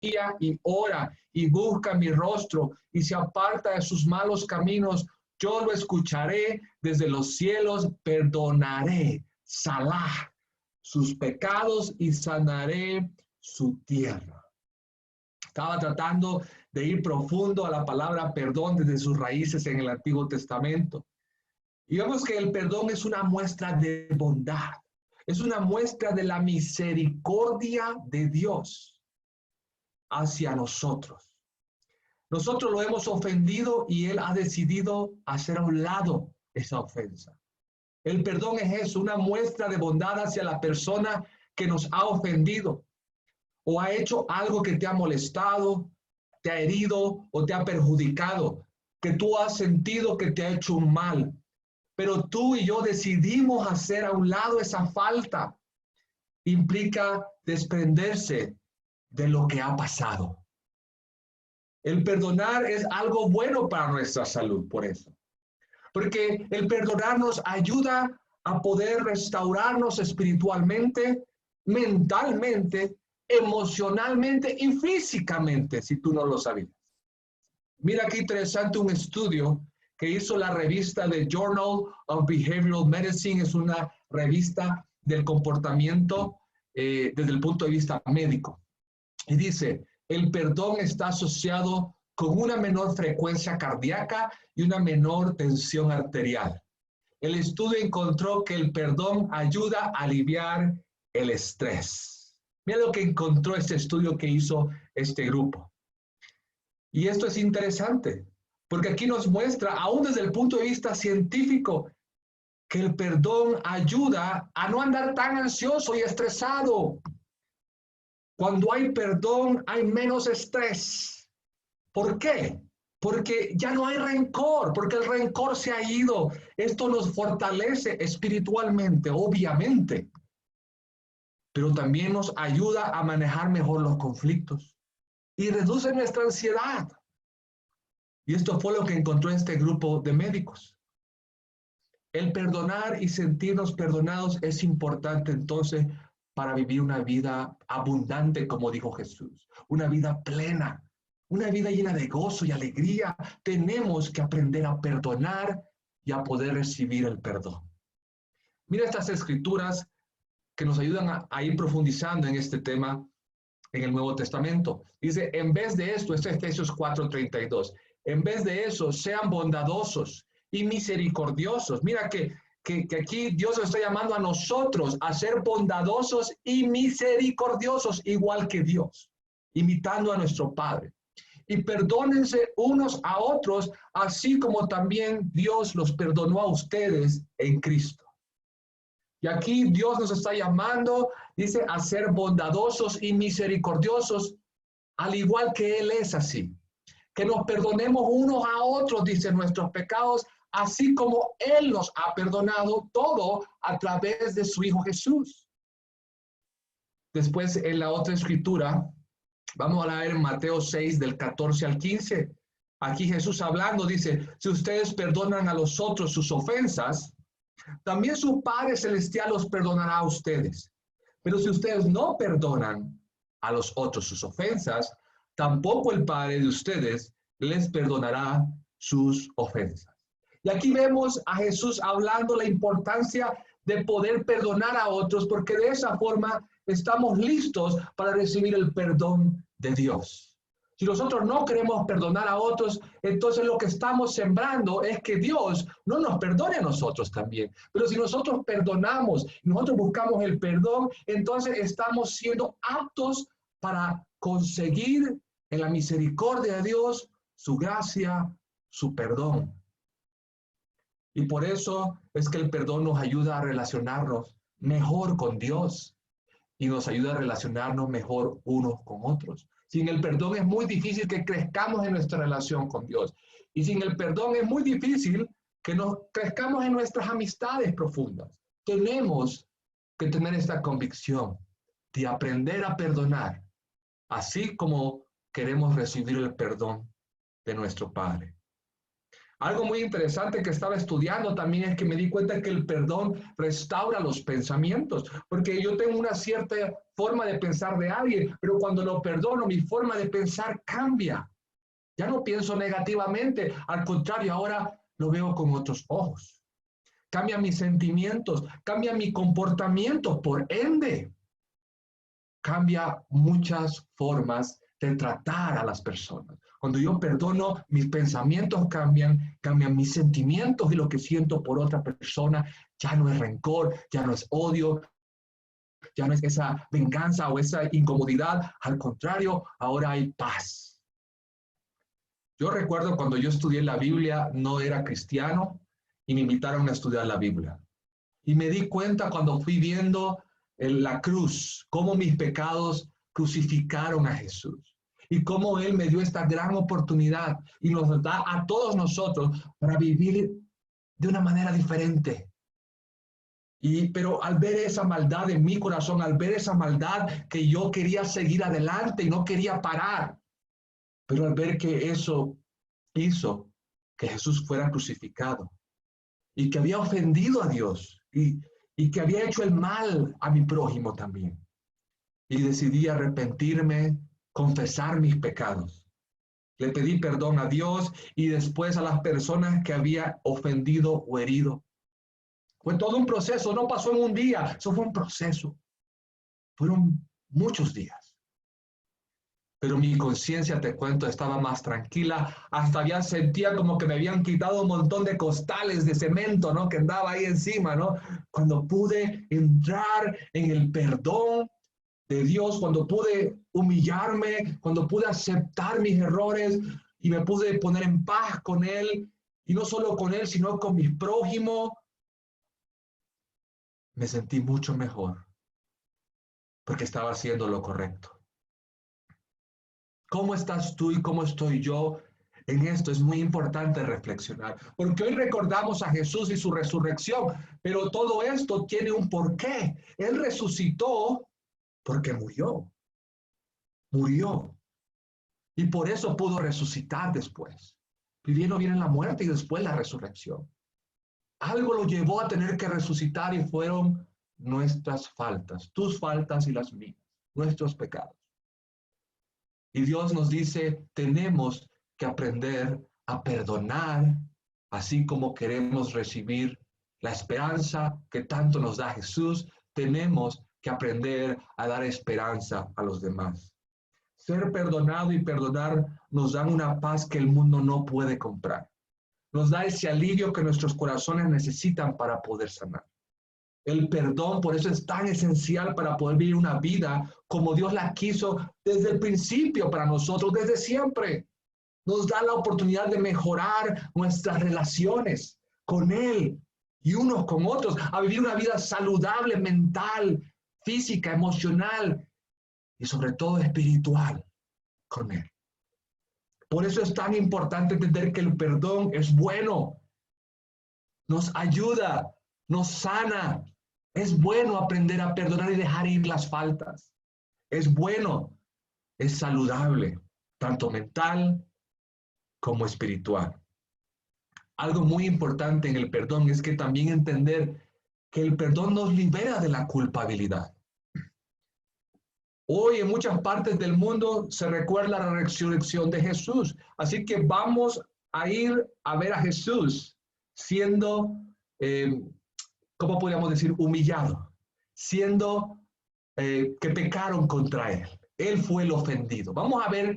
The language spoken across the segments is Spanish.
y ora y busca mi rostro y se aparta de sus malos caminos, yo lo escucharé desde los cielos, perdonaré, Salah, sus pecados y sanaré su tierra. Estaba tratando de ir profundo a la palabra perdón desde sus raíces en el Antiguo Testamento. Y vemos que el perdón es una muestra de bondad, es una muestra de la misericordia de Dios hacia nosotros. Nosotros lo hemos ofendido y Él ha decidido hacer a un lado esa ofensa. El perdón es eso, una muestra de bondad hacia la persona que nos ha ofendido o ha hecho algo que te ha molestado, te ha herido o te ha perjudicado, que tú has sentido que te ha hecho un mal. Pero tú y yo decidimos hacer a un lado esa falta. Implica desprenderse de lo que ha pasado. El perdonar es algo bueno para nuestra salud, por eso. Porque el perdonar nos ayuda a poder restaurarnos espiritualmente, mentalmente, emocionalmente y físicamente, si tú no lo sabías. Mira qué interesante un estudio que hizo la revista de Journal of Behavioral Medicine, es una revista del comportamiento desde el punto de vista médico. Y dice, el perdón está asociado con una menor frecuencia cardíaca y una menor tensión arterial. El estudio encontró que el perdón ayuda a aliviar el estrés. Mira lo que encontró este estudio que hizo este grupo. Y esto es interesante, porque aquí nos muestra, aún desde el punto de vista científico, que el perdón ayuda a no andar tan ansioso y estresado. Cuando hay perdón, hay menos estrés. ¿Por qué? Porque ya no hay rencor, porque el rencor se ha ido. Esto nos fortalece espiritualmente, obviamente, pero también nos ayuda a manejar mejor los conflictos y reduce nuestra ansiedad. Y esto fue lo que encontró este grupo de médicos. El perdonar y sentirnos perdonados es importante entonces para vivir una vida abundante, como dijo Jesús, una vida plena, una vida llena de gozo y alegría. Tenemos que aprender a perdonar y a poder recibir el perdón. Mira estas escrituras que nos ayudan a ir profundizando en este tema en el Nuevo Testamento. Dice, en vez de esto, es Efesios 4:32, en vez de eso, sean bondadosos y misericordiosos. Mira que aquí Dios nos está llamando a nosotros a ser bondadosos y misericordiosos, igual que Dios, imitando a nuestro Padre. Y perdónense unos a otros, así como también Dios los perdonó a ustedes en Cristo. Y aquí Dios nos está llamando, dice, a ser bondadosos y misericordiosos, al igual que Él es así. Que nos perdonemos unos a otros, dice, nuestros pecados, así como Él nos ha perdonado todo a través de su Hijo Jesús. Después, en la otra escritura, vamos a leer Mateo 6, del 14 al 15. Aquí Jesús hablando dice, si ustedes perdonan a los otros sus ofensas, también su Padre Celestial los perdonará a ustedes. Pero si ustedes no perdonan a los otros sus ofensas, tampoco el Padre de ustedes les perdonará sus ofensas. Y aquí vemos a Jesús hablando la importancia de poder perdonar a otros, porque de esa forma estamos listos para recibir el perdón de Dios. Si nosotros no queremos perdonar a otros, entonces lo que estamos sembrando es que Dios no nos perdone a nosotros también. Pero si nosotros perdonamos, nosotros buscamos el perdón, entonces estamos siendo aptos para conseguir en la misericordia de Dios su gracia, su perdón. Y por eso es que el perdón nos ayuda a relacionarnos mejor con Dios y nos ayuda a relacionarnos mejor unos con otros. Sin el perdón es muy difícil que crezcamos en nuestra relación con Dios. Y sin el perdón es muy difícil que nos crezcamos en nuestras amistades profundas. Tenemos que tener esta convicción de aprender a perdonar, así como queremos recibir el perdón de nuestro Padre. Algo muy interesante que estaba estudiando también es que me di cuenta que el perdón restaura los pensamientos, porque yo tengo una cierta forma de pensar de alguien, pero cuando lo perdono, mi forma de pensar cambia. Ya no pienso negativamente, al contrario, ahora lo veo con otros ojos. Cambia mis sentimientos, cambia mi comportamiento, por ende, cambia muchas formas de tratar a las personas. Cuando yo perdono, mis pensamientos cambian, cambian mis sentimientos y lo que siento por otra persona. Ya no es rencor, ya no es odio, ya no es esa venganza o esa incomodidad. Al contrario, ahora hay paz. Yo recuerdo cuando yo estudié la Biblia, no era cristiano y me invitaron a estudiar la Biblia. Y me di cuenta cuando fui viendo en la cruz, cómo mis pecados crucificaron a Jesús y cómo Él me dio esta gran oportunidad y nos da a todos nosotros para vivir de una manera diferente. Pero al ver esa maldad en mi corazón, al ver esa maldad que yo quería seguir adelante y no quería parar, pero al ver que eso hizo que Jesús fuera crucificado y que había ofendido a Dios y que había hecho el mal a mi prójimo también. Y decidí arrepentirme, confesar mis pecados. Le pedí perdón a Dios y después a las personas que había ofendido o herido. Fue todo un proceso, no pasó en un día, eso fue un proceso. Fueron muchos días. Pero mi conciencia, te cuento, estaba más tranquila, hasta ya sentía como que me habían quitado un montón de costales de cemento, ¿no? Que andaba ahí encima, ¿no? Cuando pude entrar en el perdón de Dios, cuando pude humillarme, cuando pude aceptar mis errores y me pude poner en paz con Él, y no solo con Él, sino con mis prójimos, me sentí mucho mejor, porque estaba haciendo lo correcto. ¿Cómo estás tú y cómo estoy yo en esto? Es muy importante reflexionar, porque hoy recordamos a Jesús y su resurrección, pero todo esto tiene un porqué. Él resucitó porque murió, y por eso pudo resucitar después. Primero viene la muerte y después la resurrección. Algo lo llevó a tener que resucitar y fueron nuestras faltas, tus faltas y las mías, nuestros pecados. Y Dios nos dice, tenemos que aprender a perdonar, así como queremos recibir la esperanza que tanto nos da Jesús, tenemos que aprender a dar esperanza a los demás. Ser perdonado y perdonar nos dan una paz que el mundo no puede comprar. Nos da ese alivio que nuestros corazones necesitan para poder sanar. El perdón, por eso es tan esencial para poder vivir una vida como Dios la quiso desde el principio para nosotros, desde siempre. Nos da la oportunidad de mejorar nuestras relaciones con Él y unos con otros, a vivir una vida saludable, mental, física, emocional y sobre todo espiritual con Él. Por eso es tan importante entender que el perdón es bueno, nos ayuda, nos sana. Es bueno aprender a perdonar y dejar ir las faltas. Es bueno, es saludable, tanto mental como espiritual. Algo muy importante en el perdón es que también entender que el perdón nos libera de la culpabilidad. Hoy en muchas partes del mundo se recuerda la resurrección de Jesús. Así que vamos a ir a ver a Jesús siendo, ¿cómo podríamos decir? Humillado, siendo que pecaron contra Él. Él fue el ofendido. Vamos a ver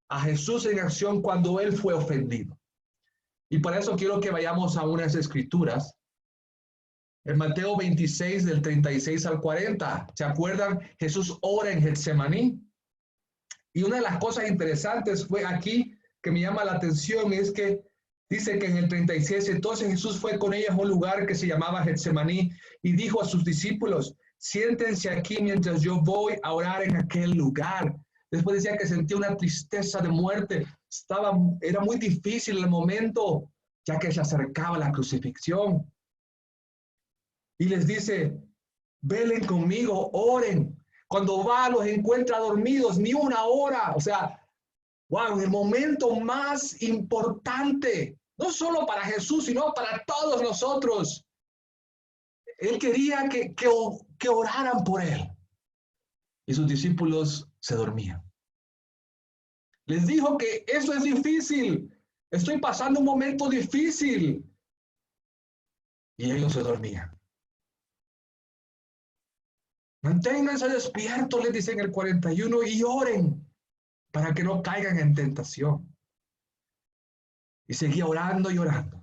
a Jesús en acción cuando Él fue ofendido. Y para eso quiero que vayamos a unas escrituras. En Mateo 26, del 36 al 40, ¿se acuerdan? Jesús ora en Getsemaní. Y una de las cosas interesantes fue aquí que me llama la atención es que dice que en el 36, entonces Jesús fue con ellos a un lugar que se llamaba Getsemaní y dijo a sus discípulos, siéntense aquí mientras yo voy a orar en aquel lugar. Después decía que sentía una tristeza de muerte. Era muy difícil el momento, ya que se acercaba la crucifixión. Y les dice, velen conmigo, oren. Cuando va, los encuentra dormidos, ni una hora. O sea, wow, en el momento más importante No solo para Jesús, sino para todos nosotros. Él quería que oraran por él. Y sus discípulos se dormían. Les dijo que eso es difícil. Estoy pasando un momento difícil. Y ellos se dormían. Manténganse despiertos, les dice en el 41, y oren para que no caigan en tentación. Y seguía orando y orando.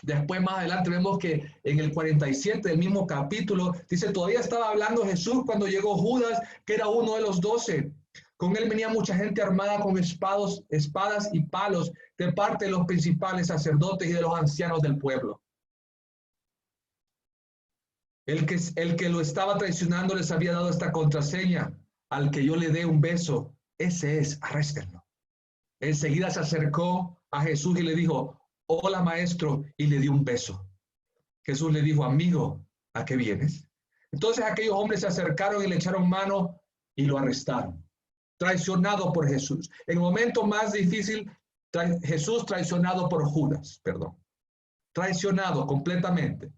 Después, más adelante, vemos que en el 47 del mismo capítulo, dice, todavía estaba hablando Jesús cuando llegó Judas, que era uno de los 12. Con él venía mucha gente armada con espadas y palos de parte de los principales sacerdotes y de los ancianos del pueblo. El que lo estaba traicionando les había dado esta contraseña: al que yo le dé un beso, ese es, arréstenlo. Enseguida se acercó a Jesús y le dijo, hola maestro, y le dio un beso. Jesús le dijo, amigo, ¿a qué vienes? Entonces aquellos hombres se acercaron y le echaron mano y lo arrestaron. Traicionado por Jesús. En el momento más difícil, Jesús traicionado por Judas, perdón. Traicionado completamente.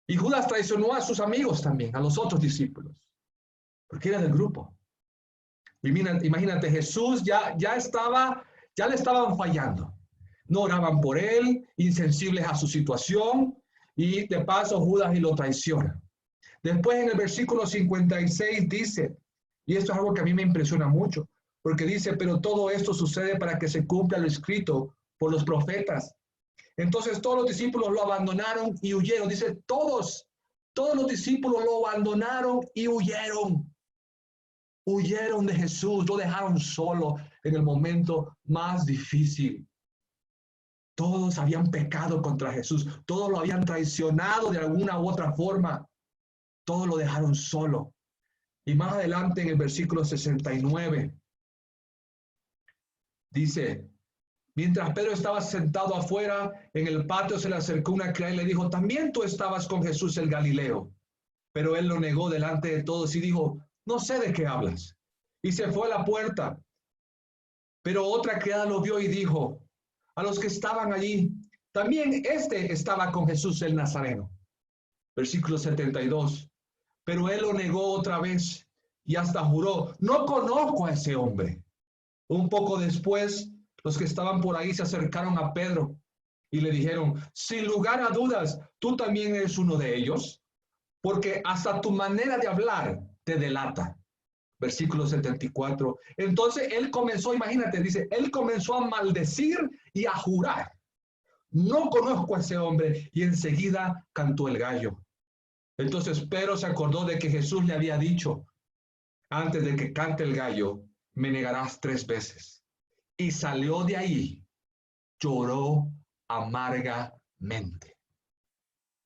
Y Judas traicionó a sus amigos también, a los otros discípulos, porque era del grupo. Y imagínate, Jesús ya le estaban fallando. No oraban por él, insensibles a su situación, y de paso Judas y lo traiciona. Después en el versículo 56 dice, y esto es algo que a mí me impresiona mucho, porque dice, pero todo esto sucede para que se cumpla lo escrito por los profetas. Entonces todos los discípulos lo abandonaron y huyeron. Dice, todos los discípulos lo abandonaron y huyeron. Huyeron de Jesús, lo dejaron solo en el momento más difícil. Todos habían pecado contra Jesús, todos lo habían traicionado de alguna u otra forma. Todos lo dejaron solo. Y más adelante en el versículo 69 dice, mientras Pedro estaba sentado afuera en el patio, se le acercó una criada y le dijo, también tú estabas con Jesús el Galileo. Pero él lo negó delante de todos y dijo, no sé de qué hablas. Y se fue a la puerta. Pero otra criada lo vio y dijo a los que estaban allí, también este estaba con Jesús el Nazareno. Versículo 72. Pero él lo negó otra vez y hasta juró, no conozco a ese hombre. Un poco después, los que estaban por ahí se acercaron a Pedro y le dijeron, sin lugar a dudas, tú también eres uno de ellos, porque hasta tu manera de hablar te delata. Versículo 74. Entonces él comenzó, imagínate, dice, él comenzó a maldecir y a jurar. No conozco a ese hombre. Y enseguida cantó el gallo. Entonces Pedro se acordó de que Jesús le había dicho, antes de que cante el gallo, me negarás 3 veces. Y salió de ahí, lloró amargamente.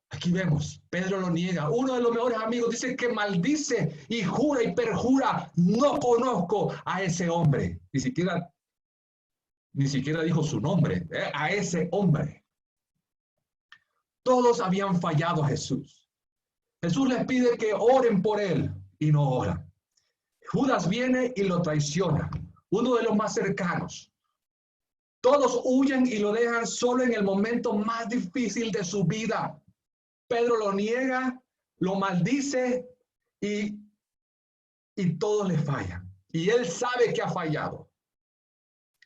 Aquí vemos, Pedro lo niega. Uno de los mejores amigos dice que maldice y jura y perjura, no conozco a ese hombre. Ni siquiera dijo su nombre, a ese hombre. Todos habían fallado a Jesús. Jesús les pide que oren por él y no oran. Judas viene y lo traiciona, uno de los más cercanos. Todos huyen y lo dejan solo en el momento más difícil de su vida. Pedro lo niega, lo maldice y todos le fallan. Y él sabe que ha fallado.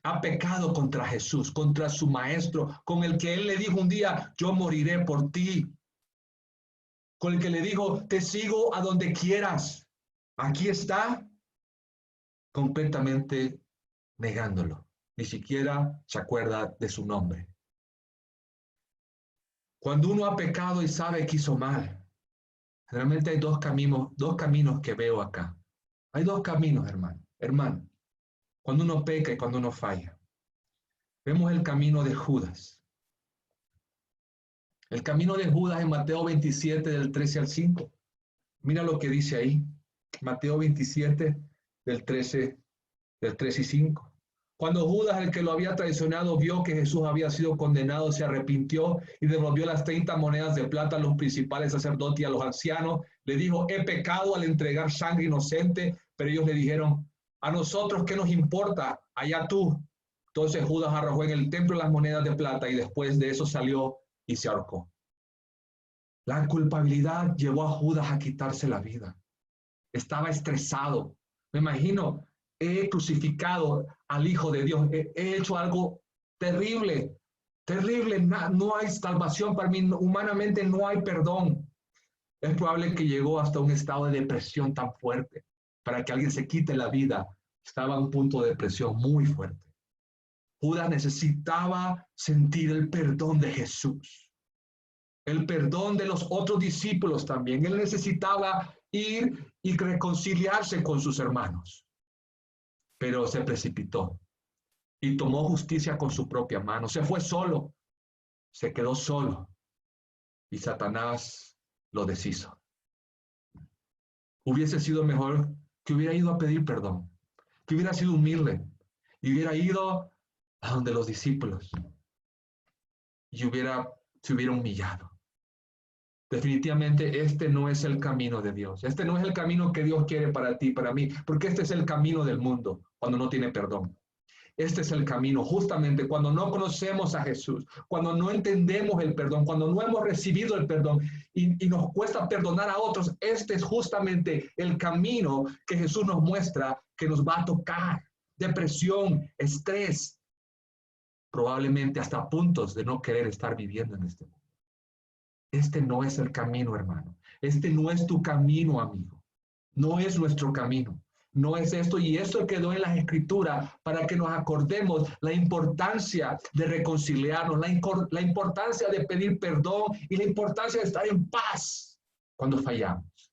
Ha pecado contra Jesús, contra su maestro, con el que él le dijo un día, yo moriré por ti. Con el que le dijo, te sigo a donde quieras. Aquí está, completamente negándolo. Ni siquiera se acuerda de su nombre. Cuando uno ha pecado y sabe que hizo mal, realmente hay dos caminos que veo acá. Hay 2 caminos, hermano. Cuando uno peca y cuando uno falla. Vemos el camino de Judas. El camino de Judas en Mateo 27, del 13 al 5. Mira lo que dice ahí. Mateo 27, del 13 y 5. Cuando Judas, el que lo había traicionado, vio que Jesús había sido condenado, se arrepintió y devolvió las 30 monedas de plata a los principales sacerdotes y a los ancianos. Le dijo, he pecado al entregar sangre inocente, pero ellos le dijeron, a nosotros, ¿qué nos importa? Allá tú. Entonces Judas arrojó en el templo las monedas de plata y después de eso salió y se ahorcó. La culpabilidad llevó a Judas a quitarse la vida. Estaba estresado. Me imagino, he crucificado al Hijo de Dios, he hecho algo terrible, terrible. No hay salvación para mí, humanamente no hay perdón. Es probable que llegó hasta un estado de depresión tan fuerte. Para que alguien se quite la vida, estaba en un punto de depresión muy fuerte. Judas necesitaba sentir el perdón de Jesús, el perdón de los otros discípulos también. Él necesitaba ir y reconciliarse con sus hermanos, pero se precipitó y tomó justicia con su propia mano. Se fue solo, se quedó solo y Satanás lo deshizo. Hubiese sido mejor que hubiera ido a pedir perdón, que hubiera sido humilde y hubiera ido a donde los discípulos y se hubiera humillado. Definitivamente este no es el camino de Dios. Este no es el camino que Dios quiere para ti, para mí, porque este es el camino del mundo cuando no tiene perdón. Este es el camino, justamente cuando no conocemos a Jesús, cuando no entendemos el perdón, cuando no hemos recibido el perdón y nos cuesta perdonar a otros. Este es justamente el camino que Jesús nos muestra que nos va a tocar. Depresión, estrés, probablemente hasta puntos de no querer estar viviendo en este mundo. Este no es el camino, hermano. Este no es tu camino, amigo. No es nuestro camino. No es esto, y esto quedó en las Escrituras para que nos acordemos la importancia de reconciliarnos, la importancia de pedir perdón y la importancia de estar en paz cuando fallamos.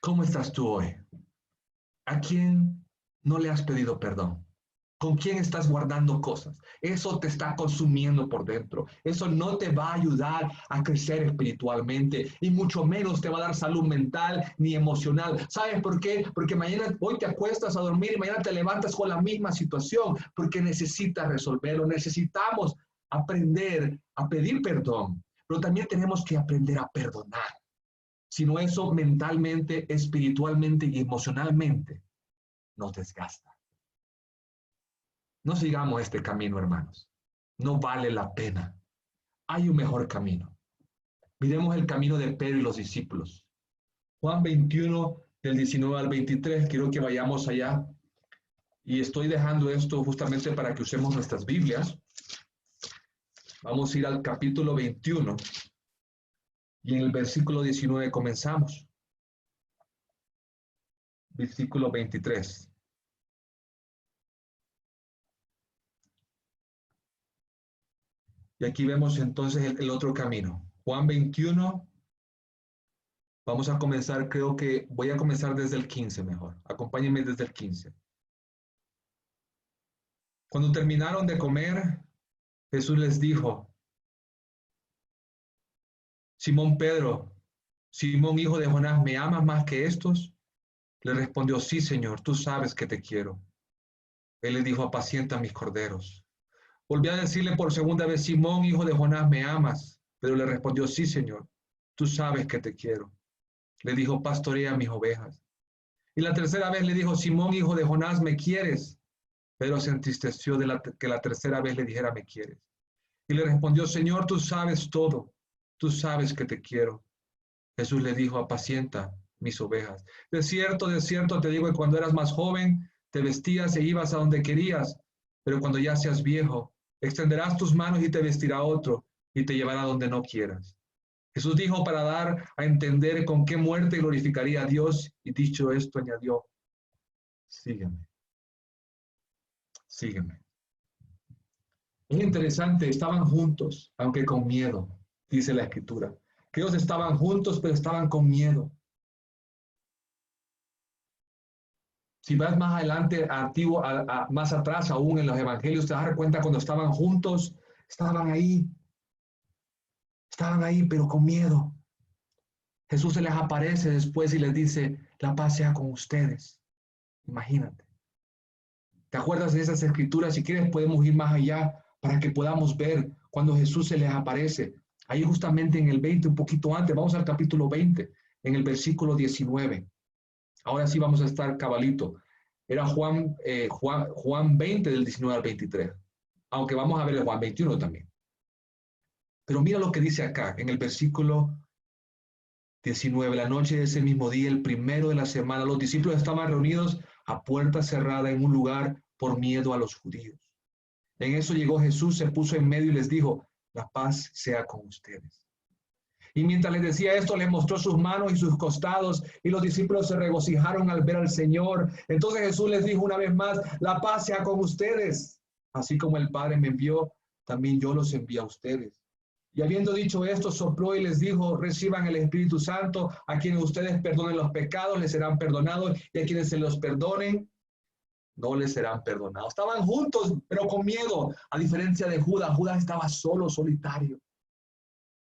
¿Cómo estás tú hoy? ¿A quién no le has pedido perdón? ¿Con quién estás guardando cosas? Eso te está consumiendo por dentro. Eso no te va a ayudar a crecer espiritualmente y mucho menos te va a dar salud mental ni emocional. ¿Sabes por qué? Porque hoy te acuestas a dormir y mañana te levantas con la misma situación porque necesitas resolverlo. Necesitamos aprender a pedir perdón, pero también tenemos que aprender a perdonar. Si no, eso mentalmente, espiritualmente y emocionalmente nos desgasta. No sigamos este camino, hermanos. No vale la pena. Hay un mejor camino. Miremos el camino de Pedro y los discípulos. Juan 21, del 19 al 23, quiero que vayamos allá. Y estoy dejando esto justamente para que usemos nuestras Biblias. Vamos a ir al capítulo 21. Y en el versículo 19 comenzamos. Versículo 23. Y aquí vemos entonces el otro camino. Juan 21. Vamos a comenzar, creo que voy a comenzar desde el 15 mejor. Acompáñenme desde el 15. Cuando terminaron de comer, Jesús les dijo: Simón Pedro, Simón hijo de Jonás, ¿me amas más que estos? Le respondió: sí, Señor, tú sabes que te quiero. Él le dijo: apacienta mis corderos. Volvió a decirle por segunda vez: Simón, hijo de Jonás, ¿me amas? Pero le respondió: sí, Señor, tú sabes que te quiero. Le dijo: pastorea mis ovejas. Y la tercera vez le dijo: Simón, hijo de Jonás, ¿me quieres? Pedro se entristeció de que la tercera vez le dijera: ¿me quieres? Y le respondió: Señor, tú sabes todo, tú sabes que te quiero. Jesús le dijo: apacienta mis ovejas. De cierto te digo que cuando eras más joven, te vestías e ibas a donde querías, pero cuando ya seas viejo, extenderás tus manos y te vestirá otro, y te llevará donde no quieras. Jesús dijo para dar a entender con qué muerte glorificaría a Dios, y dicho esto añadió: sígueme, sígueme. Es interesante, estaban juntos, aunque con miedo, dice la Escritura. Que ellos estaban juntos, pero estaban con miedo. Si vas más adelante, más atrás aún en los evangelios, te das cuenta cuando estaban juntos, estaban ahí, pero con miedo. Jesús se les aparece después y les dice: la paz sea con ustedes. Imagínate. ¿Te acuerdas de esas escrituras? Si quieres podemos ir más allá para que podamos ver cuando Jesús se les aparece. Ahí justamente en el 20, un poquito antes, vamos al capítulo 20, en el versículo 19. Ahora sí vamos a estar cabalito. era Juan 20 del 19 al 23, aunque vamos a ver el Juan 21 también. Pero mira lo que dice acá, en el versículo 19, la noche de ese mismo día, el primero de la semana, los discípulos estaban reunidos a puerta cerrada en un lugar por miedo a los judíos. En eso llegó Jesús, se puso en medio y les dijo, la paz sea con ustedes. Y mientras les decía esto, les mostró sus manos y sus costados, y los discípulos se regocijaron al ver al Señor. Entonces Jesús les dijo una vez más, la paz sea con ustedes. Así como el Padre me envió, también yo los envío a ustedes. Y habiendo dicho esto, sopló y les dijo, reciban el Espíritu Santo, a quienes ustedes perdonen los pecados, les serán perdonados, y a quienes se los perdonen, no les serán perdonados. Estaban juntos, pero con miedo, a diferencia de Judas. Judas estaba solo, solitario.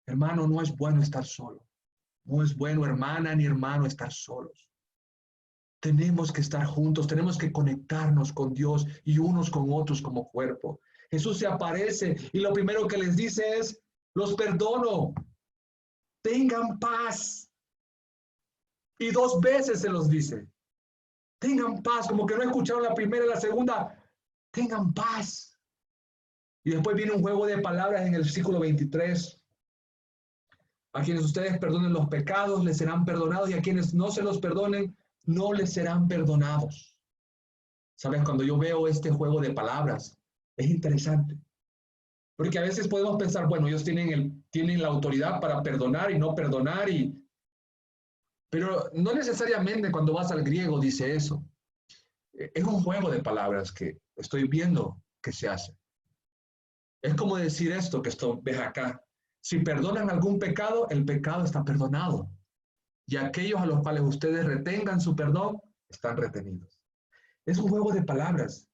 Hermano, no es bueno estar solo. No es bueno, hermana ni hermano, estar solos. Tenemos que estar juntos, tenemos que conectarnos con Dios y unos con otros como cuerpo. Jesús se aparece y lo primero que les dice es, los perdono, tengan paz. Y 2 veces se los dice, tengan paz, como que no escucharon la primera y la segunda, tengan paz. Y después viene un juego de palabras en el versículo 23. A quienes ustedes perdonen los pecados, les serán perdonados, y a quienes no se los perdonen, no les serán perdonados. ¿Sabes? Cuando yo veo este juego de palabras, es interesante. Porque a veces podemos pensar, bueno, ellos tienen la autoridad para perdonar y no perdonar, pero no necesariamente cuando vas al griego dice eso. Es un juego de palabras que estoy viendo que se hace. Es como decir esto que ves acá. Si perdonan algún pecado, el pecado está perdonado. Y aquellos a los cuales ustedes retengan su perdón, están retenidos. Es un juego de palabras.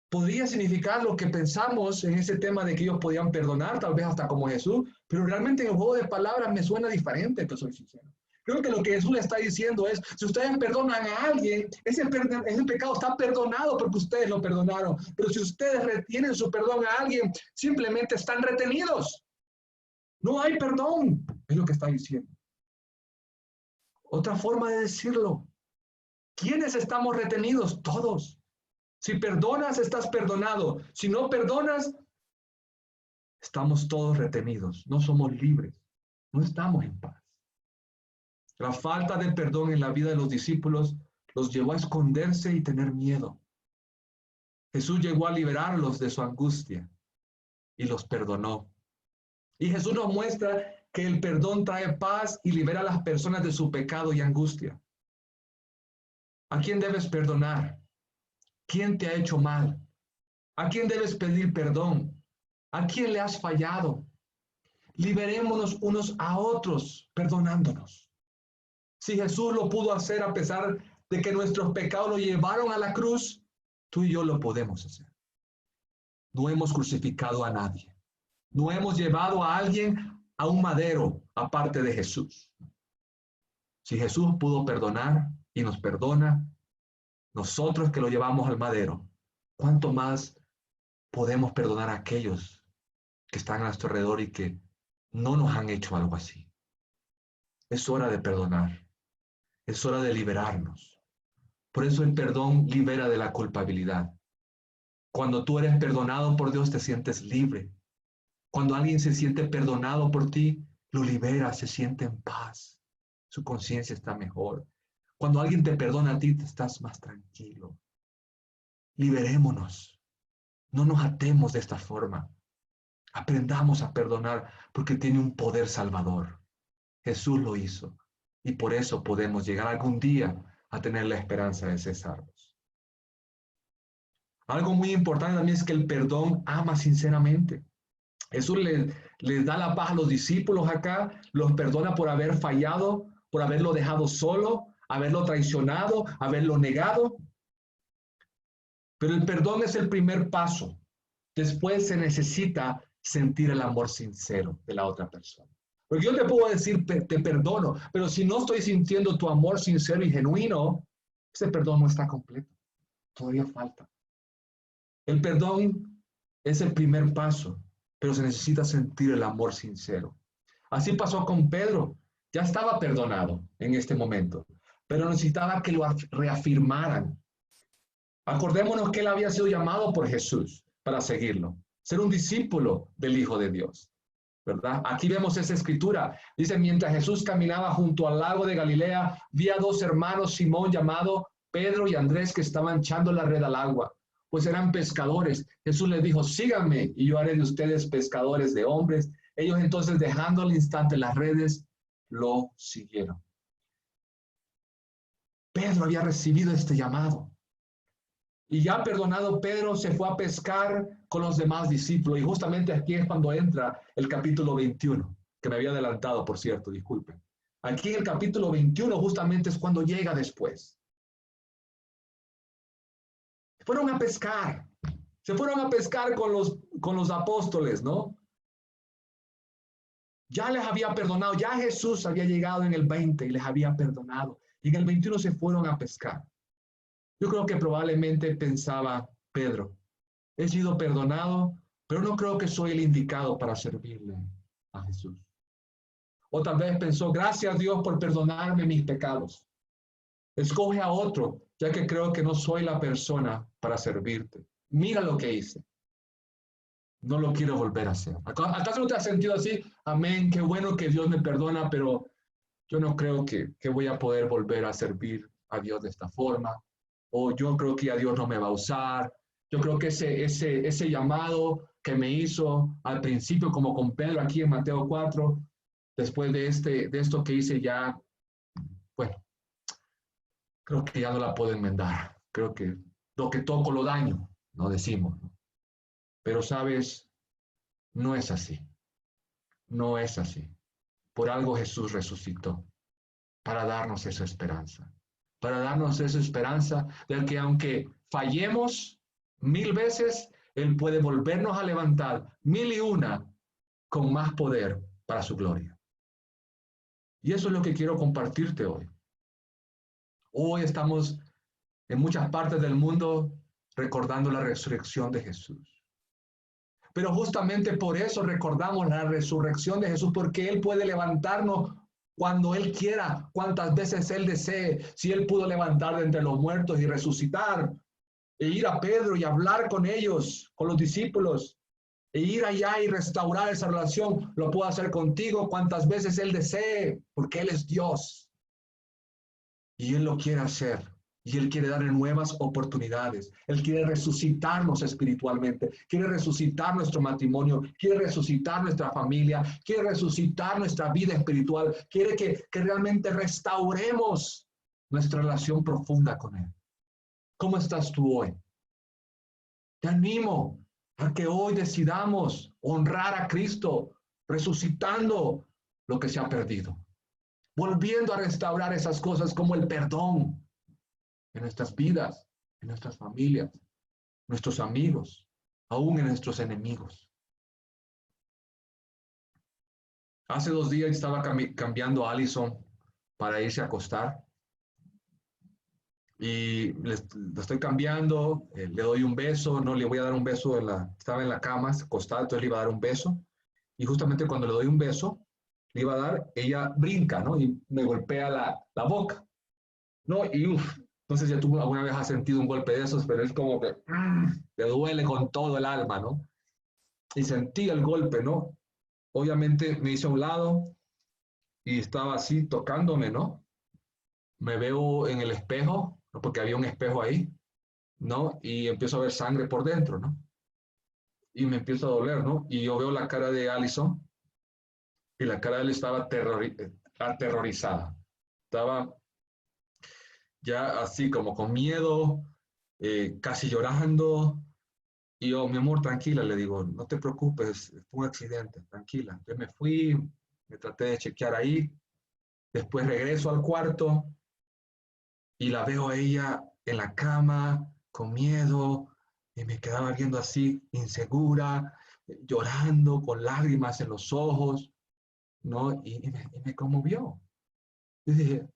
Podría significar lo que pensamos en ese tema de que ellos podían perdonar, tal vez hasta como Jesús, pero realmente en el juego de palabras me suena diferente, que soy sincero. Creo que lo que Jesús le está diciendo es, si ustedes perdonan a alguien, ese pecado está perdonado porque ustedes lo perdonaron. Pero si ustedes retienen su perdón a alguien, simplemente están retenidos. No hay perdón, es lo que está diciendo. Otra forma de decirlo, ¿quiénes estamos retenidos? Todos. Si perdonas, estás perdonado. Si no perdonas, estamos todos retenidos. No somos libres. No estamos en paz. La falta de perdón en la vida de los discípulos los llevó a esconderse y tener miedo. Jesús llegó a liberarlos de su angustia y los perdonó. Y Jesús nos muestra que el perdón trae paz y libera a las personas de su pecado y angustia. ¿A quién debes perdonar? ¿Quién te ha hecho mal? ¿A quién debes pedir perdón? ¿A quién le has fallado? Liberémonos unos a otros perdonándonos. Si Jesús lo pudo hacer a pesar de que nuestros pecados lo llevaron a la cruz, tú y yo lo podemos hacer. No hemos crucificado a nadie. No hemos llevado a alguien a un madero aparte de Jesús. Si Jesús pudo perdonar y nos perdona, nosotros que lo llevamos al madero, ¿cuánto más podemos perdonar a aquellos que están a nuestro alrededor y que no nos han hecho algo así? Es hora de perdonar. Es hora de liberarnos. Por eso el perdón libera de la culpabilidad. Cuando tú eres perdonado por Dios, te sientes libre. Cuando alguien se siente perdonado por ti, lo libera, se siente en paz. Su conciencia está mejor. Cuando alguien te perdona a ti, te estás más tranquilo. Liberémonos. No nos atemos de esta forma. Aprendamos a perdonar porque tiene un poder salvador. Jesús lo hizo. Y por eso podemos llegar algún día a tener la esperanza de ser salvos. Algo muy importante también es que el perdón ama sinceramente. Jesús les da la paz a los discípulos acá, los perdona por haber fallado, por haberlo dejado solo, haberlo traicionado, haberlo negado. Pero el perdón es el primer paso. Después se necesita sentir el amor sincero de la otra persona. Porque yo te puedo decir, te perdono, pero si no estoy sintiendo tu amor sincero y genuino, ese perdón no está completo. Todavía falta. El perdón es el primer paso, pero se necesita sentir el amor sincero. Así pasó con Pedro. Ya estaba perdonado en este momento, pero necesitaba que lo reafirmaran. Acordémonos que él había sido llamado por Jesús para seguirlo, ser un discípulo del Hijo de Dios, ¿verdad? Aquí vemos esa escritura. Dice, mientras Jesús caminaba junto al lago de Galilea, vi a dos hermanos, Simón llamado Pedro y Andrés, que estaban echando la red al agua, pues eran pescadores. Jesús les dijo, síganme y yo haré de ustedes pescadores de hombres. Ellos entonces, dejando al instante las redes, lo siguieron. Pedro había recibido este llamado. Y ya perdonado Pedro, se fue a pescar con los demás discípulos. Y justamente aquí es cuando entra el capítulo 21, que me había adelantado, por cierto, disculpen. Aquí en el capítulo 21 justamente es cuando llega después. Fueron a pescar. Se fueron a pescar con los apóstoles, ¿no? Ya les había perdonado. Ya Jesús había llegado en el 20 y les había perdonado. Y en el 21 se fueron a pescar. Yo creo que probablemente pensaba Pedro, he sido perdonado, pero no creo que soy el indicado para servirle a Jesús. O tal vez pensó, gracias Dios por perdonarme mis pecados. Escoge a otro, ya que creo que no soy la persona para servirte. Mira lo que hice. No lo quiero volver a hacer. ¿Acaso no te has sentido así? Amén, qué bueno que Dios me perdona, pero yo no creo que voy a poder volver a servir a Dios de esta forma. O yo creo que a Dios no me va a usar. Yo creo que ese llamado que me hizo al principio, como con Pedro aquí en Mateo 4, después de esto que hice ya, bueno, creo que ya no la puedo enmendar. Creo que lo que toco lo daño, no decimos, ¿no? Pero sabes, no es así. No es así. Por algo Jesús resucitó, para darnos esa esperanza. Para darnos esa esperanza de que aunque fallemos 1000 veces, Él puede volvernos a levantar 1001 con más poder para su gloria. Y eso es lo que quiero compartirte hoy. Hoy estamos en muchas partes del mundo recordando la resurrección de Jesús. Pero justamente por eso recordamos la resurrección de Jesús, porque Él puede levantarnos cuando Él quiera, cuantas veces Él desee. Si Él pudo levantar de entre los muertos y resucitar, e ir a Pedro y hablar con ellos, con los discípulos, e ir allá y restaurar esa relación, lo puede hacer contigo cuantas veces Él desee, porque Él es Dios. Y Él lo quiere hacer. Y Él quiere darle nuevas oportunidades. Él quiere resucitarnos espiritualmente. Quiere resucitar nuestro matrimonio. Quiere resucitar nuestra familia. Quiere resucitar nuestra vida espiritual. Quiere que realmente restauremos nuestra relación profunda con Él. ¿Cómo estás tú hoy? Te animo a que hoy decidamos honrar a Cristo, resucitando lo que se ha perdido. Volviendo a restaurar esas cosas como el perdón en nuestras vidas, en nuestras familias, nuestros amigos, aún en nuestros enemigos. Hace 2 días estaba cambiando a Allison para irse a acostar y le estoy cambiando, le doy un beso, no le voy a dar un beso, estaba en la cama, acostada, entonces le iba a dar un beso y justamente cuando le doy un beso, le iba a dar, ella brinca, ¿no? Y me golpea la boca, ¿no? Y uff, no sé si tú alguna vez has sentido un golpe de esos, pero es como que te duele con todo el alma, ¿no? Y sentí el golpe, ¿no? Obviamente me hice a un lado y estaba así tocándome, ¿no? Me veo en el espejo, ¿no? Porque había un espejo ahí, ¿no? Y empiezo a ver sangre por dentro, ¿no? Y me empiezo a doler, ¿no? Y yo veo la cara de Allison y la cara de él estaba aterrorizada. Estaba ya así como con miedo, casi llorando. Y yo, mi amor, tranquila, le digo, no te preocupes, fue un accidente, tranquila. Entonces me fui, me traté de chequear ahí, después regreso al cuarto y la veo a ella en la cama, con miedo, y me quedaba viendo así, insegura, llorando, con lágrimas en los ojos, ¿no? Y me conmovió. Y dije,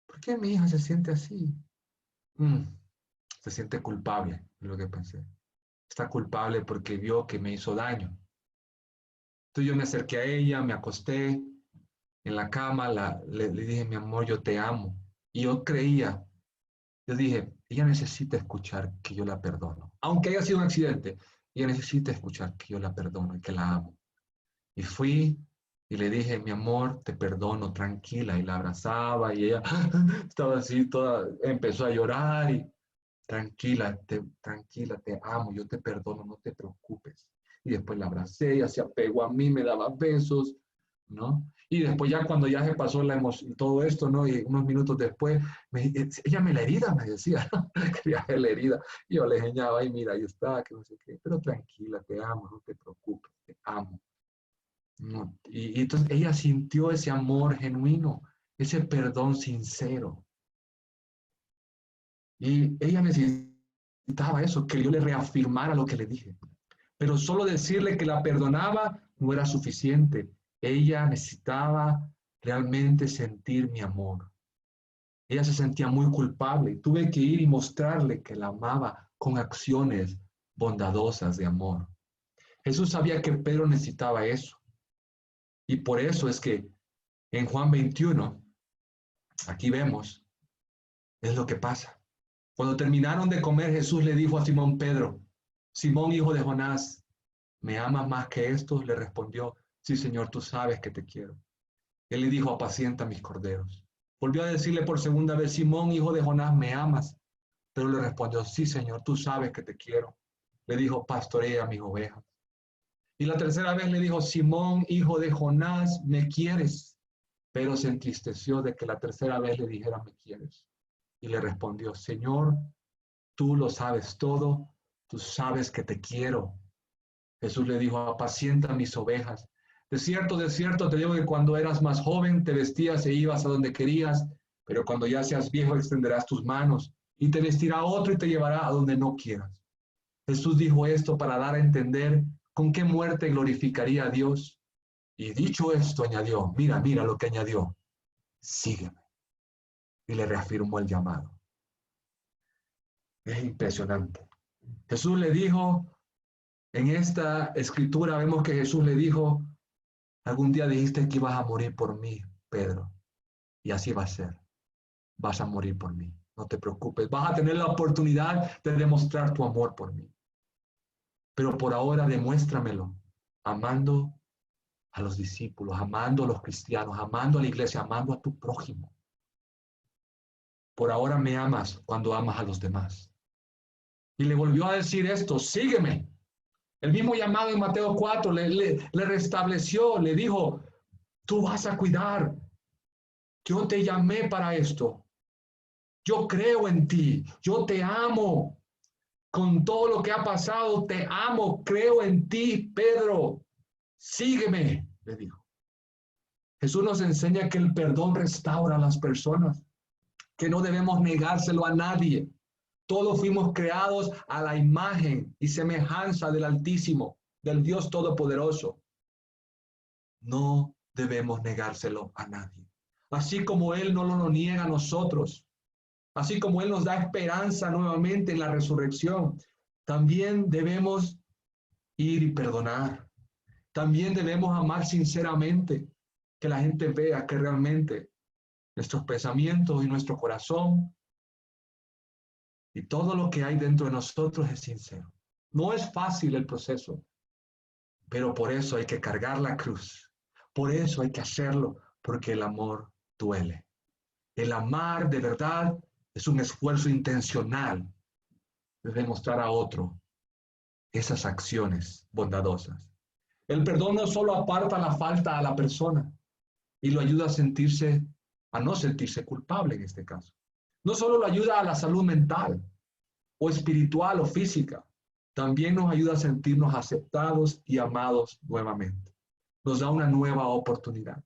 ¿por qué mi hija se siente así? Se siente culpable, es lo que pensé. Está culpable porque vio que me hizo daño. Entonces yo me acerqué a ella, me acosté en la cama, le dije, mi amor, yo te amo. Y yo creía, yo dije, ella necesita escuchar que yo la perdono. Aunque haya sido un accidente, ella necesita escuchar que yo la perdono y que la amo. Y fui y le dije, mi amor, te perdono, tranquila. Y la abrazaba y ella estaba así, toda, empezó a llorar y tranquila, te amo, yo te perdono, no te preocupes. Y después la abracé, ella se apegó a mí, me daba besos, ¿no? Y después ya cuando ya se pasó la emoción, todo esto, ¿no? Y unos minutos después, ella me la herida, me decía, ¿no? Quería ver la herida. Y yo le enseñaba, ay, mira, ahí está, que no sé qué, pero tranquila, te amo, no te preocupes, te amo. No, y entonces ella sintió ese amor genuino, ese perdón sincero. Y ella necesitaba eso, que yo le reafirmara lo que le dije. Pero solo decirle que la perdonaba no era suficiente. Ella necesitaba realmente sentir mi amor. Ella se sentía muy culpable. Tuve que ir y mostrarle que la amaba con acciones bondadosas de amor. Jesús sabía que Pedro necesitaba eso. Y por eso es que en Juan 21, aquí vemos, es lo que pasa. Cuando terminaron de comer, Jesús le dijo a Simón Pedro, Simón, hijo de Jonás, ¿me amas más que estos? Le respondió, sí, Señor, tú sabes que te quiero. Él le dijo, apacienta mis corderos. Volvió a decirle por segunda vez, Simón, hijo de Jonás, ¿me amas? Pero le respondió, sí, Señor, tú sabes que te quiero. Le dijo, pastorea mis ovejas. Y la tercera vez le dijo, Simón, hijo de Jonás, ¿me quieres? Pero se entristeció de que la tercera vez le dijera, ¿me quieres? Y le respondió, Señor, tú lo sabes todo, tú sabes que te quiero. Jesús le dijo, apacienta mis ovejas. De cierto, te digo que cuando eras más joven te vestías e ibas a donde querías, pero cuando ya seas viejo extenderás tus manos y te vestirá otro y te llevará a donde no quieras. Jesús dijo esto para dar a entender con qué muerte glorificaría a Dios. Y dicho esto, añadió, mira lo que añadió, sígueme. Y le reafirmó el llamado. Es impresionante. Jesús le dijo, en esta escritura vemos que Jesús le dijo, algún día dijiste que ibas a morir por mí, Pedro, y así va a ser. Vas a morir por mí. No te preocupes. Vas a tener la oportunidad de demostrar tu amor por mí. Pero por ahora demuéstramelo, amando a los discípulos, amando a los cristianos, amando a la iglesia, amando a tu prójimo. Por ahora me amas cuando amas a los demás. Y le volvió a decir esto, sígueme. El mismo llamado en Mateo 4 le restableció, le dijo, tú vas a cuidar. Yo te llamé para esto. Yo creo en ti. Yo te amo. Con todo lo que ha pasado, te amo. Creo en ti, Pedro. Sígueme, le dijo. Jesús nos enseña que el perdón restaura a las personas, que no debemos negárselo a nadie. Todos fuimos creados a la imagen y semejanza del Altísimo, del Dios Todopoderoso. No debemos negárselo a nadie. Así como Él no lo niega a nosotros, así como Él nos da esperanza nuevamente en la resurrección, también debemos ir y perdonar. También debemos amar sinceramente, que la gente vea que realmente nuestros pensamientos y nuestro corazón y todo lo que hay dentro de nosotros es sincero. No es fácil el proceso, pero por eso hay que cargar la cruz. Por eso hay que hacerlo, porque el amor duele. El amar de verdad es un esfuerzo intencional de demostrar a otro esas acciones bondadosas. El perdón no solo aparta la falta a la persona y lo ayuda a no sentirse culpable en este caso. No solo lo ayuda a la salud mental o espiritual o física, también nos ayuda a sentirnos aceptados y amados nuevamente. Nos da una nueva oportunidad.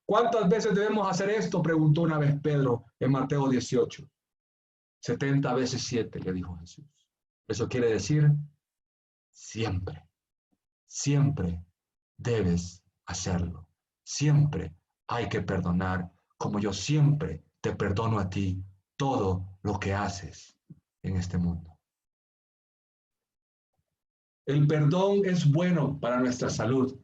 ¿Cuántas veces debemos hacer esto? Preguntó una vez Pedro en Mateo 18. 70 veces 7, le dijo Jesús. Eso quiere decir, siempre, siempre debes hacerlo. Siempre hay que perdonar, como yo siempre te perdono a ti todo lo que haces en este mundo. El perdón es bueno para nuestra salud.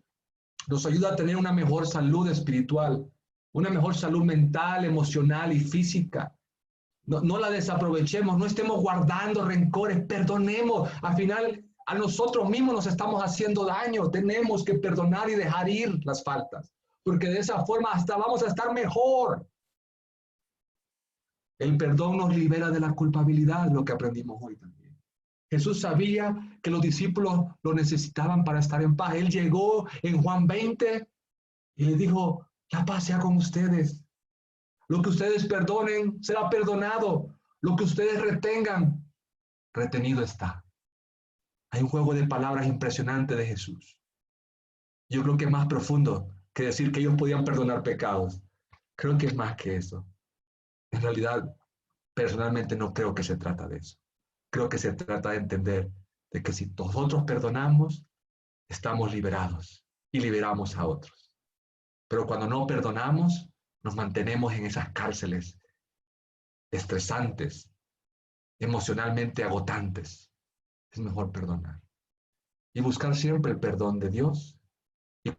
Nos ayuda a tener una mejor salud espiritual, una mejor salud mental, emocional y física. no la desaprovechemos, no estemos guardando rencores, perdonemos. Al final, a nosotros mismos nos estamos haciendo daño. Tenemos que perdonar y dejar ir las faltas, porque de esa forma hasta vamos a estar mejor. El perdón nos libera de la culpabilidad, lo que aprendimos hoy también. Jesús sabía que los discípulos lo necesitaban para estar en paz. Él llegó en Juan 20 y les dijo, la paz sea con ustedes. Lo que ustedes perdonen será perdonado. Lo que ustedes retengan, retenido está. Hay un juego de palabras impresionante de Jesús. Yo creo que es más profundo que decir que ellos podían perdonar pecados. Creo que es más que eso. En realidad, personalmente no creo que se trata de eso. Creo que se trata de entender de que si nosotros perdonamos, estamos liberados y liberamos a otros. Pero cuando no perdonamos, nos mantenemos en esas cárceles estresantes, emocionalmente agotantes. Es mejor perdonar y buscar siempre el perdón de Dios. Y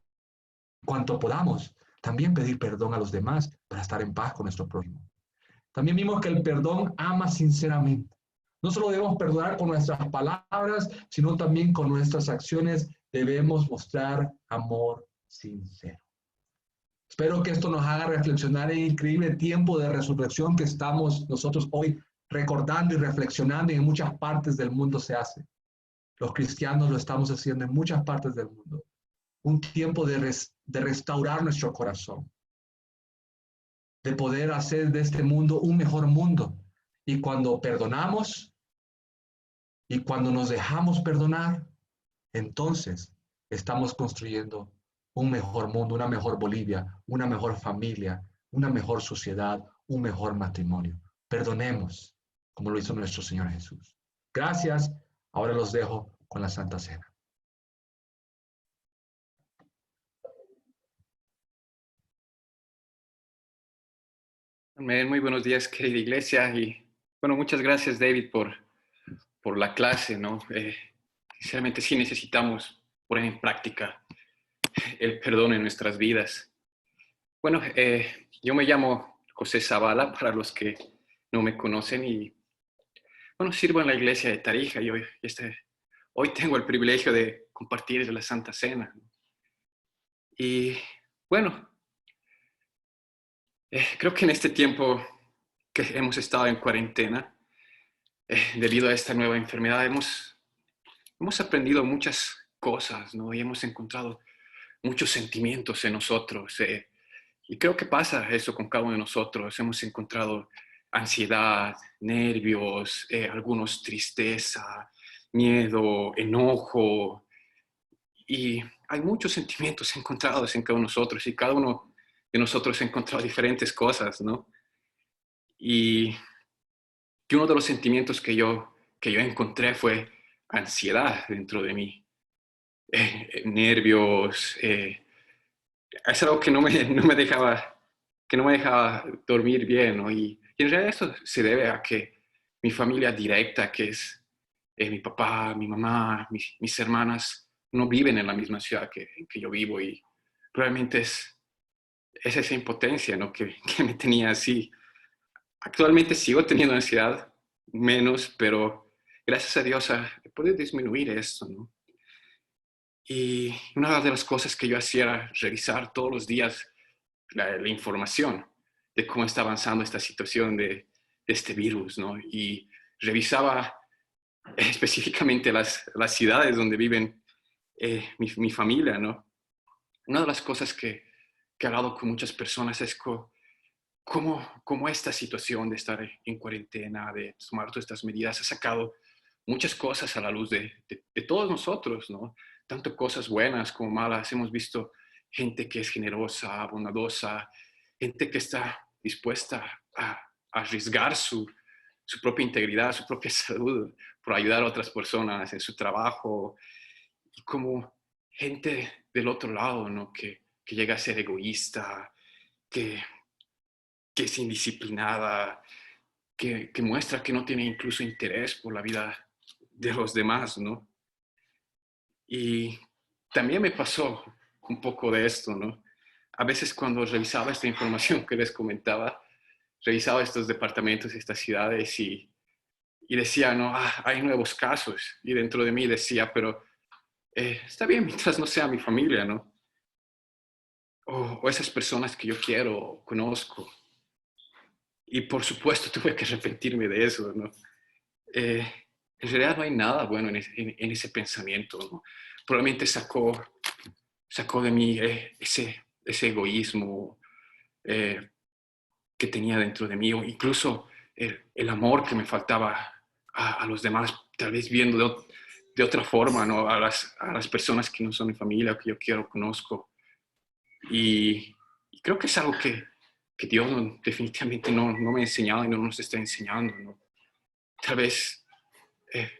cuanto podamos, también pedir perdón a los demás para estar en paz con nuestro prójimo. También vimos que el perdón ama sinceramente. No solo debemos perdonar con nuestras palabras, sino también con nuestras acciones. Debemos mostrar amor sincero. Espero que esto nos haga reflexionar en el increíble tiempo de resurrección que estamos nosotros hoy recordando y reflexionando y en muchas partes del mundo se hace. Los cristianos lo estamos haciendo en muchas partes del mundo. Un tiempo de restaurar nuestro corazón, de poder hacer de este mundo un mejor mundo. Y cuando perdonamos y cuando nos dejamos perdonar, entonces estamos construyendo un mejor mundo, una mejor Bolivia, una mejor familia, una mejor sociedad, un mejor matrimonio. Perdonemos, como lo hizo nuestro Señor Jesús. Gracias. Ahora los dejo con la Santa Cena. Amén. Muy buenos días, querida iglesia. Y bueno, muchas gracias, David, por la clase, ¿no? Sinceramente sí necesitamos poner en práctica el perdón en nuestras vidas. Bueno, yo me llamo José Zavala, para los que no me conocen, y bueno, sirvo en la iglesia de Tarija y hoy tengo el privilegio de compartir la Santa Cena. Y bueno, creo que en este tiempo que hemos estado en cuarentena, debido a esta nueva enfermedad, hemos aprendido muchas cosas, ¿no? Y hemos encontrado muchos sentimientos en nosotros. Y creo que pasa eso con cada uno de nosotros. Hemos encontrado ansiedad, nervios, algunos tristeza, miedo, enojo. Y hay muchos sentimientos encontrados en cada uno de nosotros y cada uno de nosotros ha encontrado diferentes cosas, ¿no? Y uno de los sentimientos que yo encontré fue ansiedad dentro de mí. Nervios, es algo que no me dejaba dormir bien, ¿no? Y en realidad eso se debe a que mi familia directa, que es mi papá, mi mamá, mis hermanas, no viven en la misma ciudad que yo vivo, y realmente es esa impotencia, ¿no? que me tenía así. Actualmente sigo teniendo ansiedad, menos, pero gracias a Dios he podido disminuir esto, ¿no? Y una de las cosas que yo hacía era revisar todos los días la información de cómo está avanzando esta situación de este virus, ¿no? Y revisaba específicamente las ciudades donde viven mi familia, ¿no? Una de las cosas que he hablado con muchas personas es cómo esta situación de estar en cuarentena, de tomar todas estas medidas, ha sacado muchas cosas a la luz de todos nosotros, ¿no? Tanto cosas buenas como malas. Hemos visto gente que es generosa, bondadosa, gente que está dispuesta a arriesgar su propia integridad, su propia salud, por ayudar a otras personas en su trabajo, y como gente del otro lado, ¿no? Que llega a ser egoísta, que es indisciplinada, que muestra que no tiene incluso interés por la vida de los demás, ¿no? Y también me pasó un poco de esto, ¿no? A veces cuando revisaba esta información que les comentaba, revisaba estos departamentos, estas ciudades y decía, no, hay nuevos casos. Y dentro de mí decía, pero está bien mientras no sea mi familia, ¿no? O esas personas que yo quiero o conozco. Y por supuesto tuve que arrepentirme de eso, ¿no? Eh, en realidad no hay nada bueno en ese pensamiento, ¿no? Probablemente sacó de mí ese egoísmo eh, que tenía dentro de mí, o incluso el amor que me faltaba a los demás, tal vez viendo de otra forma, ¿no? A las personas que no son mi familia, que yo quiero, conozco. Y creo que es algo que Dios definitivamente no me ha enseñado y no nos está enseñando, ¿no? Tal vez eh,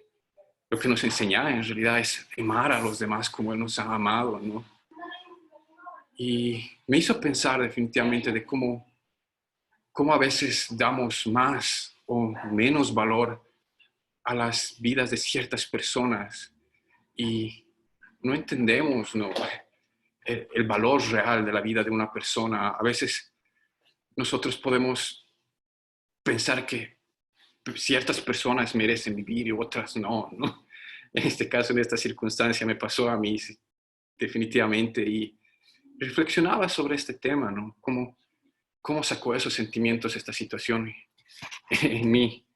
lo que nos enseña en realidad es amar a los demás como Él nos ha amado, ¿no? Y me hizo pensar definitivamente de cómo a veces damos más o menos valor a las vidas de ciertas personas y no entendemos, ¿no? El valor real de la vida de una persona. A veces nosotros podemos pensar que ciertas personas merecen vivir y otras no, ¿no? En este caso, en esta circunstancia, me pasó a mí definitivamente y reflexionaba sobre este tema, ¿no? ¿Cómo sacó esos sentimientos esta situación en mí?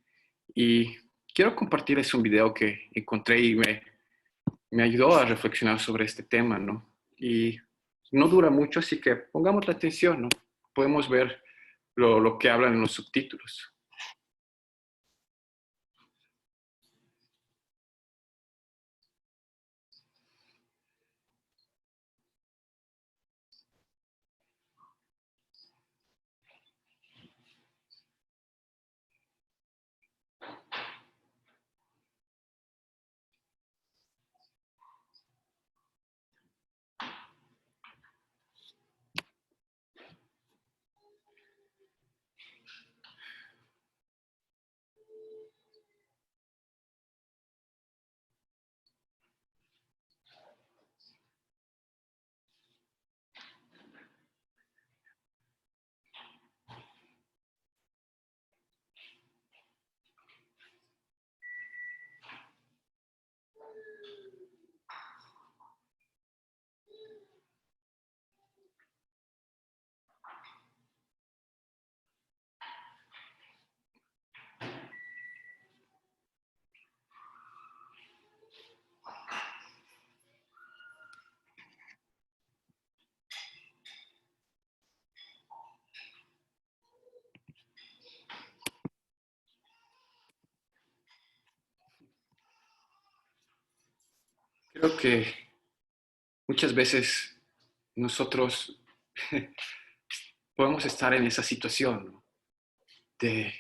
Y quiero compartirles un video que encontré y me ayudó a reflexionar sobre este tema, ¿no? Y no dura mucho, así que pongamos la atención, ¿no? Podemos ver lo que hablan en los subtítulos. Creo que muchas veces nosotros podemos estar en esa situación, ¿no? de,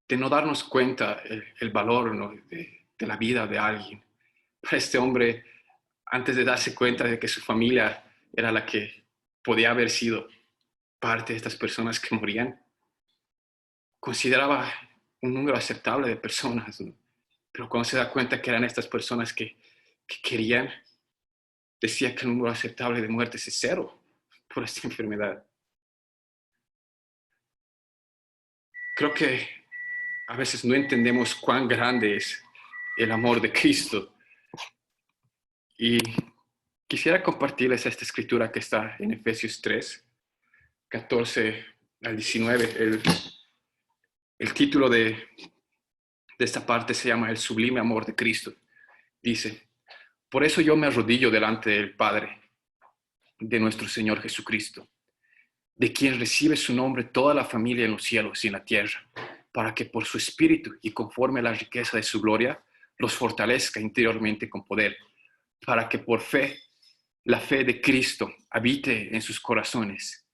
de no darnos cuenta el valor, ¿no? de la vida de alguien. Para este hombre, antes de darse cuenta de que su familia era la que podía haber sido parte de estas personas que morían, consideraba un número aceptable de personas, ¿no? Pero cuando se da cuenta que eran estas personas que querían, decía que el número aceptable de muertes es cero por esta enfermedad. Creo que a veces no entendemos cuán grande es el amor de Cristo. Y quisiera compartirles esta escritura que está en Efesios 3, 14 al 19. El título de esta parte se llama El sublime amor de Cristo. Dice, por eso yo me arrodillo delante del Padre de nuestro Señor Jesucristo, de quien recibe su nombre toda la familia en los cielos y en la tierra, para que por su espíritu y conforme a la riqueza de su gloria, los fortalezca interiormente con poder, para que por fe, la fe de Cristo habite en sus corazones,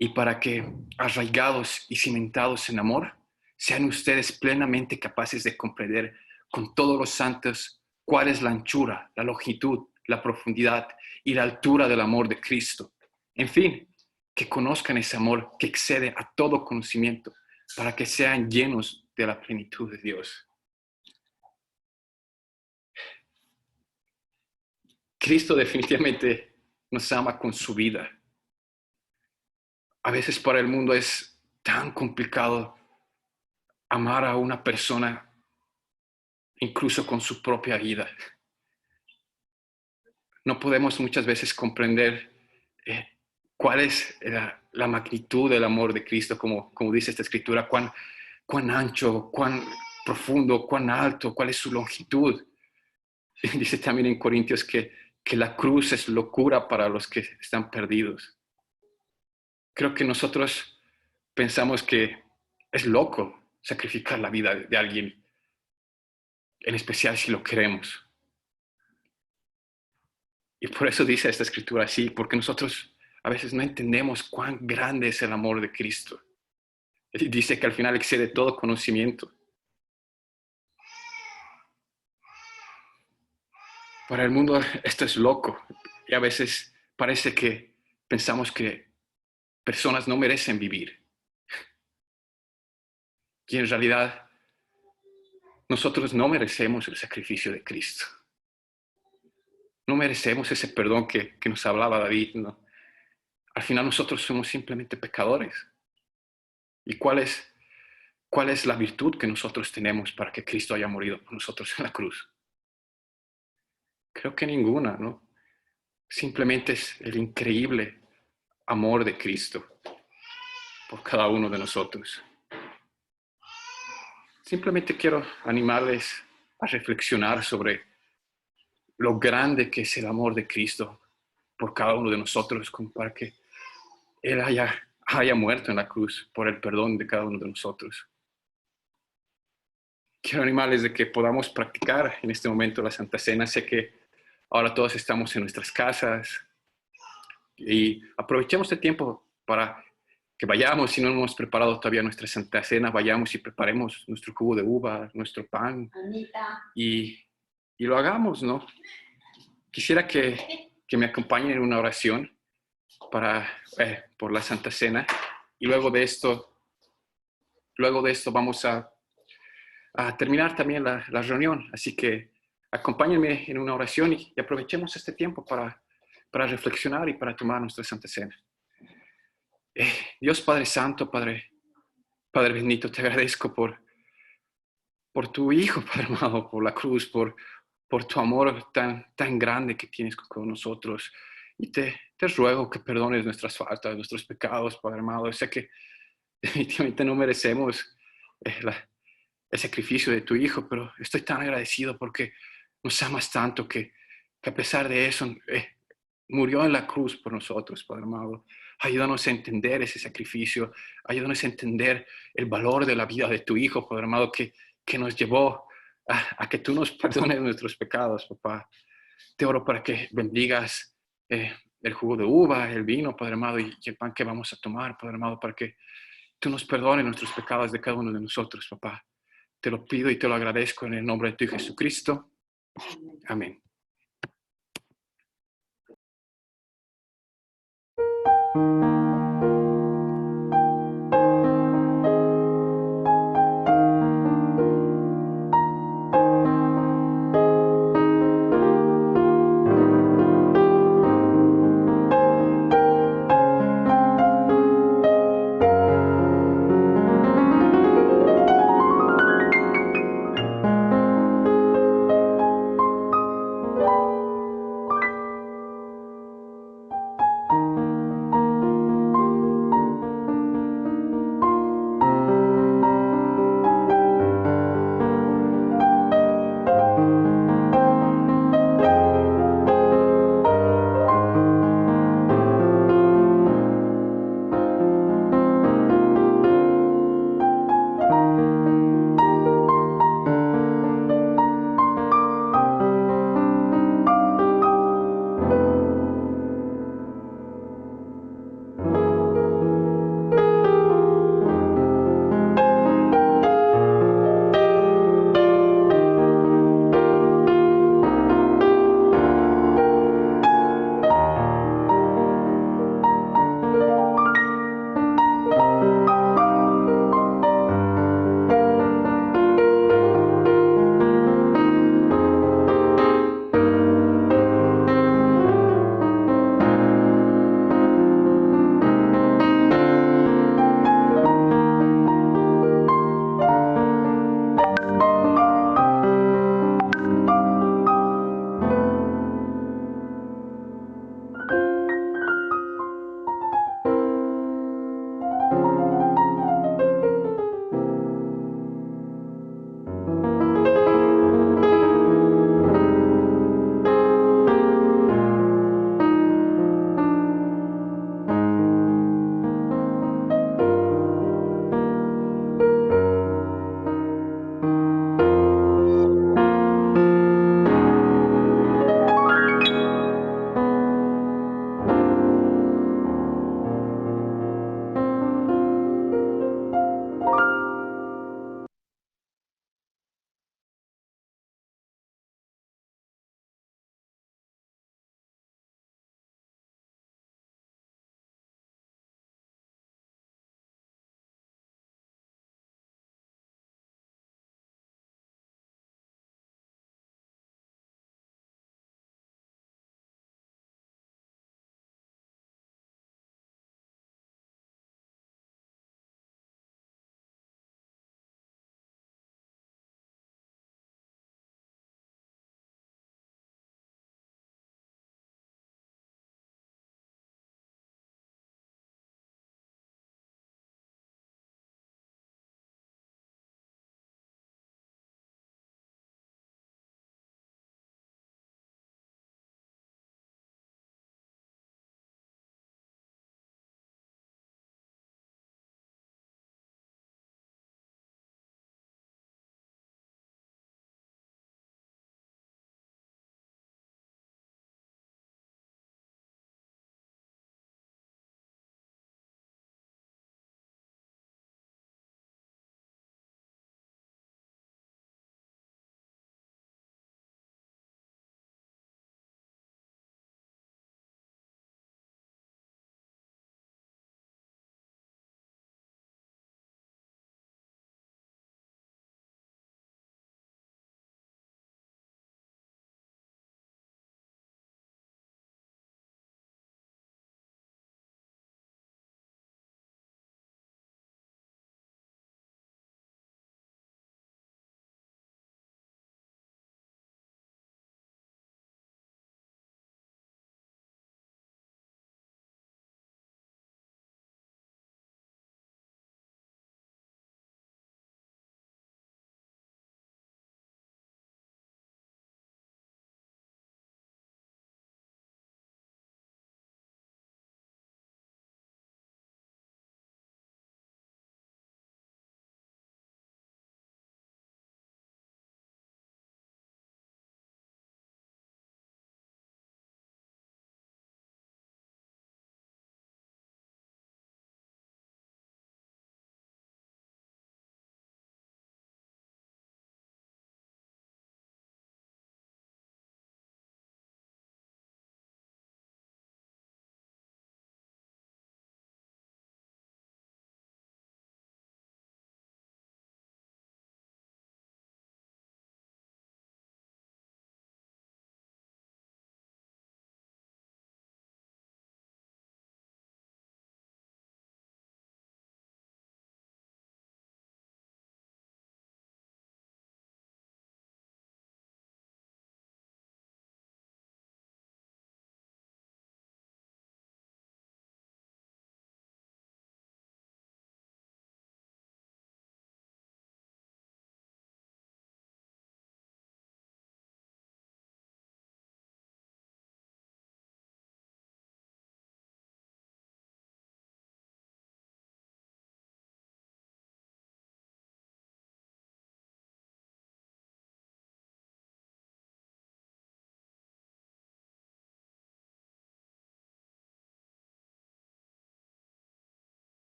y para que, arraigados y cimentados en amor, sean ustedes plenamente capaces de comprender con todos los santos cuál es la anchura, la longitud, la profundidad y la altura del amor de Cristo. En fin, que conozcan ese amor que excede a todo conocimiento, para que sean llenos de la plenitud de Dios. Cristo definitivamente nos ama con su vida. A veces para el mundo es tan complicado amar a una persona incluso con su propia vida. No podemos muchas veces comprender cuál es la magnitud del amor de Cristo, como dice esta escritura, cuán ancho, cuán profundo, cuán alto, cuál es su longitud. Dice también en Corintios que la cruz es locura para los que están perdidos. Creo que nosotros pensamos que es loco sacrificar la vida de alguien, en especial si lo queremos. Y por eso dice esta escritura así, porque nosotros a veces no entendemos cuán grande es el amor de Cristo. Y dice que al final excede todo conocimiento. Para el mundo esto es loco. Y a veces parece que pensamos que personas no merecen vivir. Y en realidad nosotros no merecemos el sacrificio de Cristo. No merecemos ese perdón que nos hablaba David, ¿no? Al final nosotros somos simplemente pecadores. ¿Y cuál es la virtud que nosotros tenemos para que Cristo haya morido por nosotros en la cruz? Creo que ninguna, ¿no? Simplemente es el increíble amor de Cristo por cada uno de nosotros. Simplemente quiero animarles a reflexionar sobre lo grande que es el amor de Cristo por cada uno de nosotros, como para que Él haya muerto en la cruz por el perdón de cada uno de nosotros. Quiero animarles de que podamos practicar en este momento la Santa Cena. Sé que ahora todos estamos en nuestras casas y aprovechemos este tiempo para que vayamos, si no hemos preparado todavía nuestra Santa Cena, vayamos y preparemos nuestro jugo de uva, nuestro pan y lo hagamos, ¿no? Quisiera que me acompañen en una oración por la Santa Cena y luego de esto vamos a terminar también la reunión. Así que acompáñenme en una oración y aprovechemos este tiempo para reflexionar y para tomar nuestra Santa Cena. Dios Padre Santo, Padre bendito, te agradezco por tu Hijo, Padre amado, por la cruz, por tu amor tan grande que tienes con nosotros. Y te ruego que perdones nuestras faltas, nuestros pecados, Padre amado. Sé que definitivamente no merecemos el sacrificio de tu Hijo, pero estoy tan agradecido porque nos amas tanto que a pesar de eso murió en la cruz por nosotros, Padre amado. Ayúdanos a entender ese sacrificio, ayúdanos a entender el valor de la vida de tu Hijo, Padre amado, que nos llevó a que tú nos perdones nuestros pecados, papá. Te oro para que bendigas el jugo de uva, el vino, Padre amado, y el pan que vamos a tomar, Padre amado, para que tú nos perdones nuestros pecados de cada uno de nosotros, papá. Te lo pido y te lo agradezco en el nombre de tu Hijo Jesucristo. Amén.